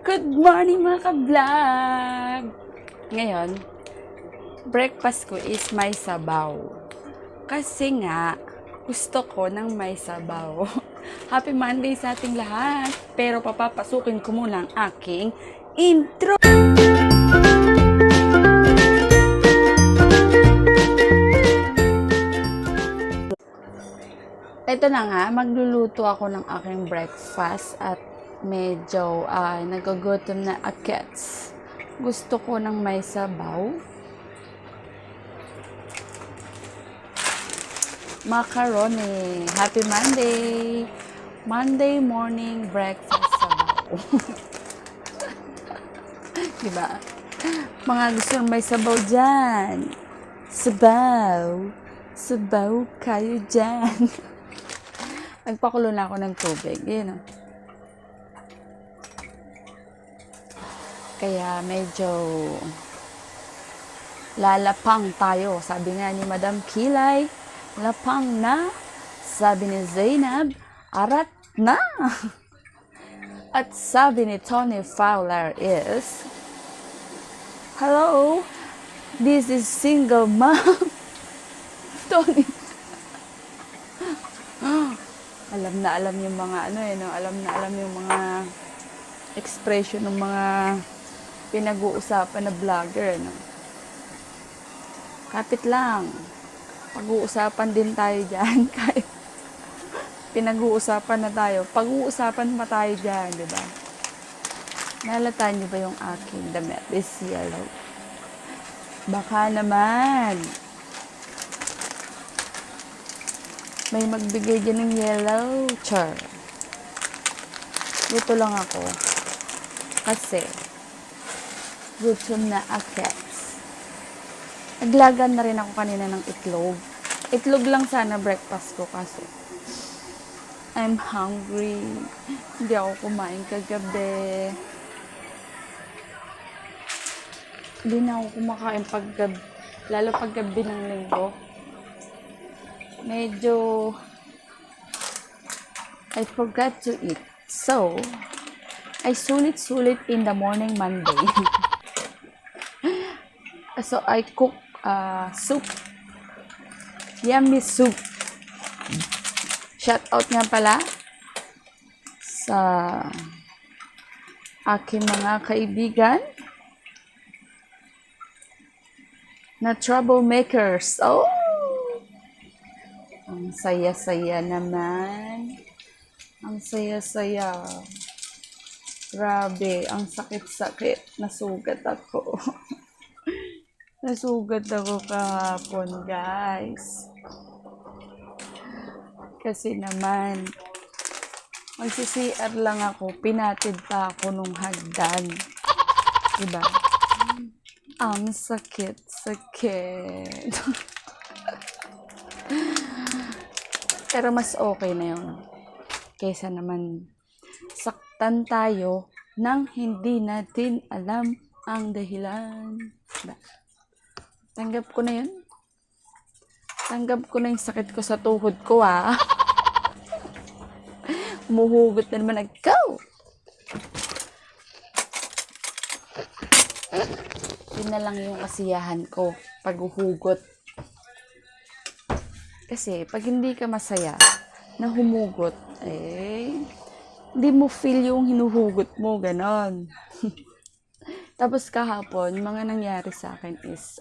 Good morning mga ka-vlog! Ngayon, breakfast ko is may sabaw. Kasi nga, gusto ko ng may sabaw. Happy Monday sa ating lahat! Pero papapasukin ko muna ang aking intro! Ito na nga, magluluto ako ng aking breakfast at medyo nagagutom na agets. Gusto ko ng may sabaw. Macaroni. Happy Monday! Monday morning breakfast sabaw. Diba? Mga gusto ng may sabaw dyan. Sabaw. Sabaw kayo dyan. Nagpakulo na ako ng tubig. Yun o. Kaya medyo lalapang tayo. Sabi nga ni Madam Kilay, lapang na. Sabi ni Zainab, arat na. At sabi ni Tony Fowler is, hello, this is single mom. Tony. Alam na alam yung mga alam na alam yung mga expression ng mga pinag-uusapan na vlogger, no? Kapit lang. Pag-uusapan din tayo dyan. Kahit pinag-uusapan na tayo. Pag-uusapan pa tayo dyan, di ba? Nalatan niyo ba yung aking damit? This yellow. Baka naman. May magbigay dyan ng yellow. Char. Dito lang ako. Kasi, gutom na agets. Naglagan na rin ako kanina ng itlog. Itlog lang sana breakfast ko kasi I'm hungry. Hindi ako kumain kagabi. Hindi na ako kumakain paggabi. Lalo paggabi ng linggo. Medyo I forgot to eat. So, I sulit-sulit in the morning Monday. So, I cook soup. Yummy soup. Shout out nga pala sa aking mga kaibigan na troublemakers. Oh! Ang saya-saya naman. Ang saya-saya. Grabe, ang sakit-sakit. Nasugat ako. Nasugat ako kahapon, guys. Kasi naman, magsi-CR lang ako. Pinatid pa ako nung hagdan. Diba? Ang sakit-sakit. Pero mas okay na yun. Kaysa naman saktan tayo nang hindi natin alam ang dahilan. Tanggap ko na yun. Tanggap ko na yung sakit ko sa tuhod ko, Umuhugot na naman go! Yun na lang yung kasiyahan ko. Paghuhugot. Kasi, pag hindi ka masaya na humugot, hindi mo feel yung hinuhugot mo, ganon. Tapos kahapon, mga nangyari sa akin is,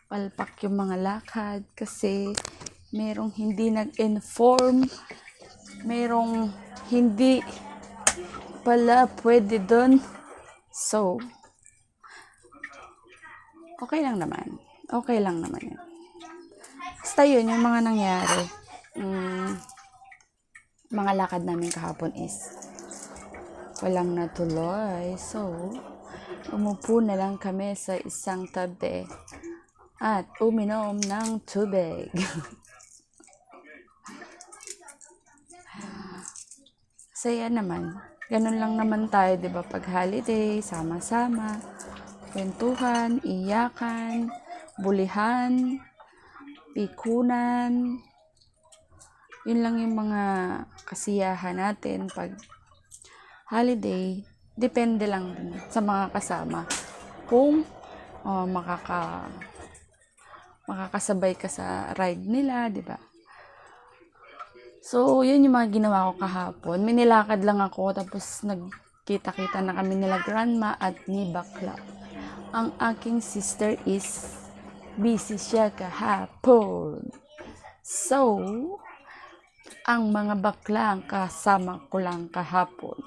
palpak yung mga lakad kasi merong hindi nag-inform, merong hindi pala pwede doon. So, okay lang naman. Okay lang naman yun. Basta yun, yung mga nangyari. Mga lakad namin kahapon is walang natuloy. So, umupo na lang kami sa isang tabi at uminom ng tubig. Saya naman. Ganun lang naman tayo, di ba? Pag holiday, sama-sama, kwentuhan, iyakan, bulihan, pikunan. Yun lang yung mga kasiyahan natin pag holiday. depende lang din sa mga kasama. Kung makakasabay ka sa ride nila, di ba? So, yun yung mga ginawa ko kahapon. May nilakad lang ako, tapos nagkita-kita na kami nila grandma at ni bakla. Ang aking sister is busy siya kahapon. So, ang mga bakla ang kasama ko lang kahapon.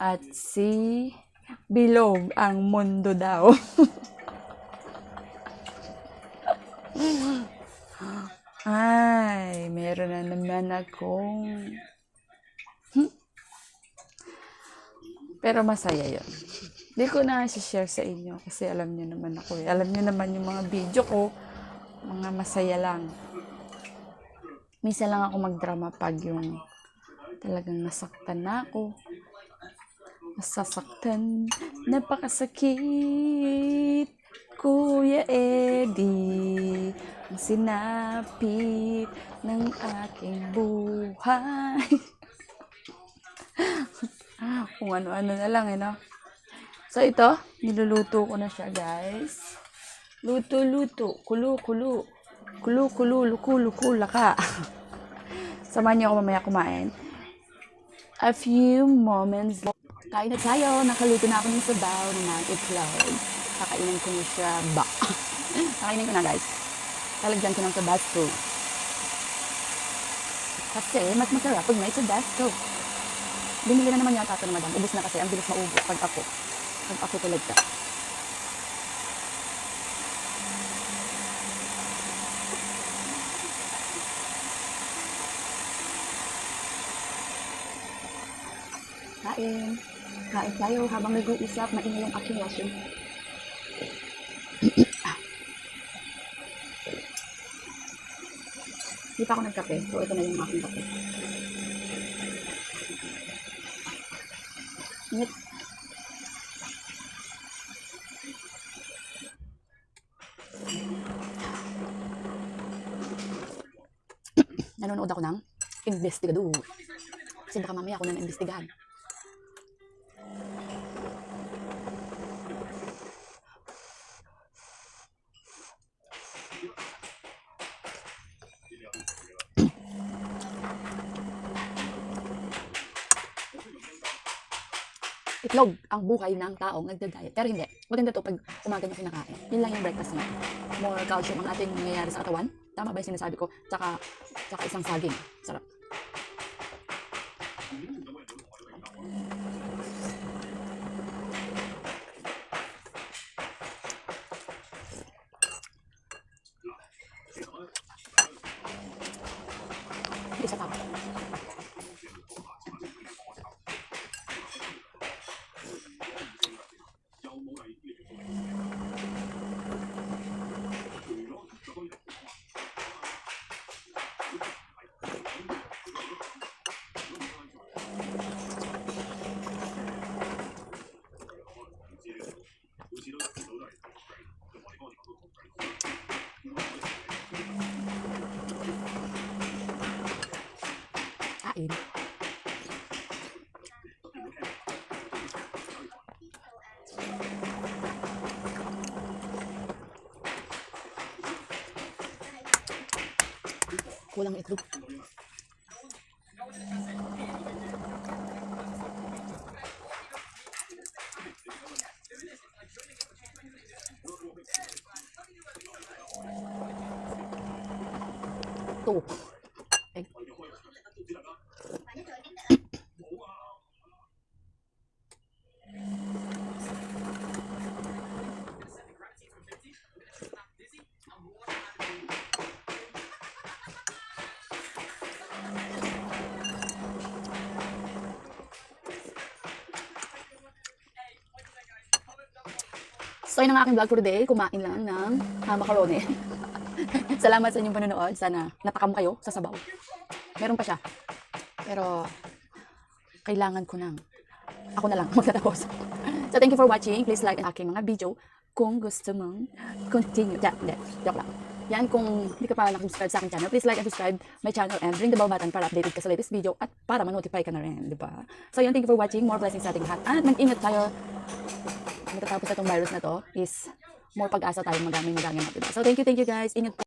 At si Bilog ang mundo daw. Ay, meron na naman akong... Pero masaya yun. Hindi ko na share sa inyo kasi alam niyo naman ako eh. Alam niyo naman yung mga video ko, mga masaya lang. Minsan lang ako magdrama pag yung talagang nasaktan na ako. Nasasaktan, napakasakit, Kuya Eddie, ang sinapit ng aking buhay. Kung ano-ano na lang eh, no? So ito, niluluto ko na siya, guys. Luto-luto, kulo-kulo, kulo-kulo, luku-luku, laka. Samahan niyo ako mamaya kumain. A few moments later. Kain na tayo. Nakaluto na ako ng sabaw na itlog. Kakainin ko na siya ba. Kakainin ko na, guys. Talagyan ko ng tabasco. Kasi mas masarap pag may tabasco. Binili na naman yata ito ng madam. Ubus na kasi. Ang bilis maubos pag ako talaga. Kain. Kain tayo habang nag-uusap. Maingay yung aking washing. Hindi pa ako nagkape. So, ito na yung aking kape. Init. Nanonood ako ng investigador. Kasi baka mamaya ako na naimbestigahan. Itlog ang buhay ng taong nagda-diet. Pero hindi. Maganda to pag umaga na kinakain. Yun lang yung breakfast niya. More calcium ang ating nangyayari sa katawan. Tama ba yung sinasabi ko? Tsaka isang saging. Sarap. Isa pa. Kain. Kulang itlog. Ito. Egg. So, yun ang aking vlog for today. Kumain lang ng macaroni. Salamat sa inyong panonood. Sana natakam kayo sa sabaw. Meron pa siya. Pero, kailangan ko nang ako na lang magtatapos. So, thank you for watching. Please like ang aking mga video kung gusto mong continue. Joke lang. Yan, kung hindi ka pa nakasubscribe sa aking channel, please like and subscribe my channel and ring the bell button para updated ka sa latest video at para ma-notify ka na rin, di ba? So yun, thank you for watching. More blessings sa ating lahat. At mag-ingat tayo. Matatapos na itong virus na to is more pag-asa tayong magamit, diba? So thank you guys. Ingat po.